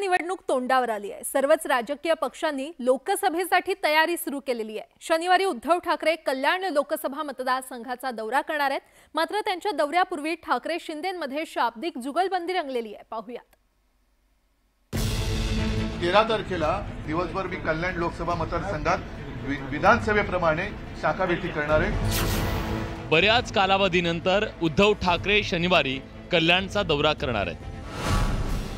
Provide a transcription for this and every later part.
निवडणूक तोंडावर आली आहे। सर्वच राजकीय पक्षांनी लोकसभेसाठी तयारी सुरू केलेली आहे। शनिवारी उद्धव ठाकरे कल्याण लोकसभा मतदारसंघाचा दौरा करणार आहेत। मात्र त्यांच्या दौऱ्यापूर्वी ठाकरे शिंदेंमध्ये शाब्दिक जुगलबंदी रंगलेली आहे। पाहूयात। 13 तारखेला दिवसभर मी कल्याण लोकसभा मतदारसंघात विधानसभेप्रमाणे शाखा भेटी करणार आहे। बऱ्याच कालावधीनंतर उद्धव ठाकरे शनिवारी कल्याणचा दौरा करणार आहेत।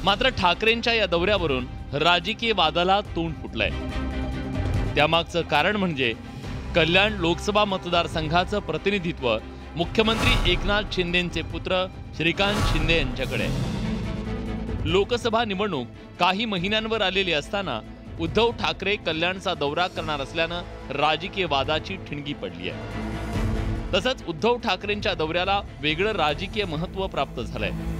मात्र ठाकरेंच्या या दौऱ्यावरून राजकीय वादाला तोंड फुटलंय। त्यामागचं कारण म्हणजे कल्याण लोकसभा मतदारसंघाचं प्रतिनिधित्व मुख्यमंत्री एकनाथ शिंदेंचे पुत्र श्रीकांत शिंदे यांच्याकडे आहे। लोकसभा निवडणूक काही महिन्यांवर आलेली असताना उद्धव ठाकरे कल्याणचा दौरा करणार असल्यानं राजकीय वादाची ठिणगी पडली आहे। तसंच उद्धव ठाकरेंच्या दौऱ्याला वेगळं राजकीय महत्त्व प्राप्त झालंय।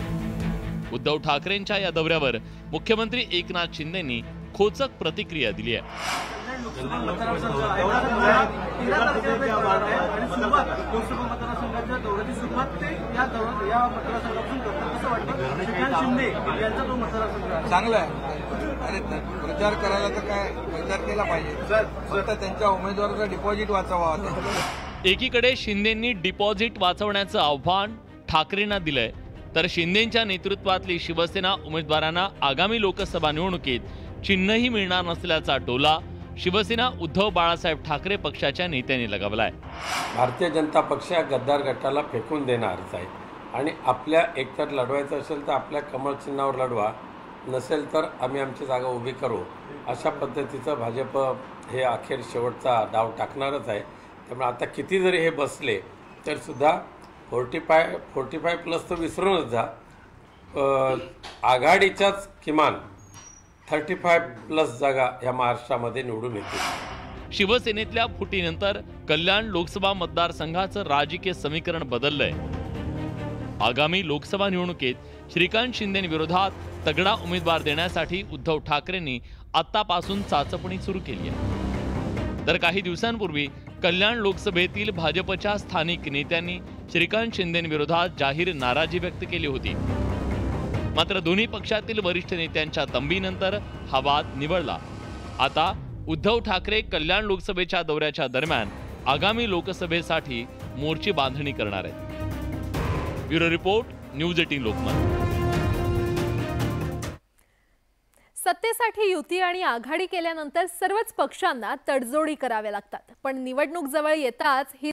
उद्धव ठाकरेंच्या या दौऱ्यावर मुख्यमंत्री एकनाथ शिंदेंनी खोचक प्रतिक्रिया दिली आहे। चांगलं आहे। अरे प्रचार करायला तर काय प्रचार केला पाहिजे, फक्त त्यांच्या उमेदवाराचा डिपॉझिट वाचवा। एकीकडे शिंदेंनी डिपॉझिट वाचवण्याचं आव्हान ठाकरेंना दिलंय, तर शिंदेंच्या नेतृत्वातली शिवसेना उमेदवारांना आगामी लोकसभा निवडणुकीत चिन्हही मिळणार नसल्याचा टोला शिवसेना उद्धव बाळासाहेब ठाकरे पक्षाच्या नेत्यांनी लगावलाय। भारतीय जनता पक्ष या गद्दार गटाला फेकून देणारच आहे आणि आपल्या एकतर लढवायचं असेल तर आपल्या कमळ चिन्हावर लढवा, नसेल तर आम्ही आमची जागा उभी करू, अशा पद्धतीचं भाजप हे अखेर शेवटचा डाव टाकणारच आहे। त्यामुळे आता किती जरी हे बसले तर सुद्धा 45 प्लस तर विसरूनच जा, आघाडीच्याच किमान 35 प्लस जागा या महाराष्ट्रामध्ये निवडून येतील। शिवसेनेतल्या फुटीनंतर कल्याण लोकसभा मतदारसंघाचं राजकीय समीकरण बदललंय। आगामी लोकसभा निवडणुकीत श्रीकांत शिंदेंविरोधात तगडा उमेदवार देण्यासाठी उद्धव ठाकरेंनी आतापासून चाचपणी सुरू केली आहे। तर काही दिवसांपूर्वी कल्याण लोकसभेतील भाजपच्या स्थानिक नेत्यांनी श्रीकांत शिंदेंविरोधात जाहीर नाराजी व्यक्त केली होती। मात्र दोन्ही पक्षातील वरिष्ठ नेत्यांच्या तंबीनंतर हा वाद निवळला। आता उद्धव ठाकरे कल्याण लोकसभेच्या दौऱ्याच्या दरम्यान आगामी लोकसभेसाठी मोर्चे बांधणी करणार आहेत। Bureau report, news 18 Lokmat. सत्तेसाठी युती आणि आघाडी केल्यानंतर सर्वच पक्षांना तडजोडी कराव्या लागतात, पण निवडणूक जवळ येताच ही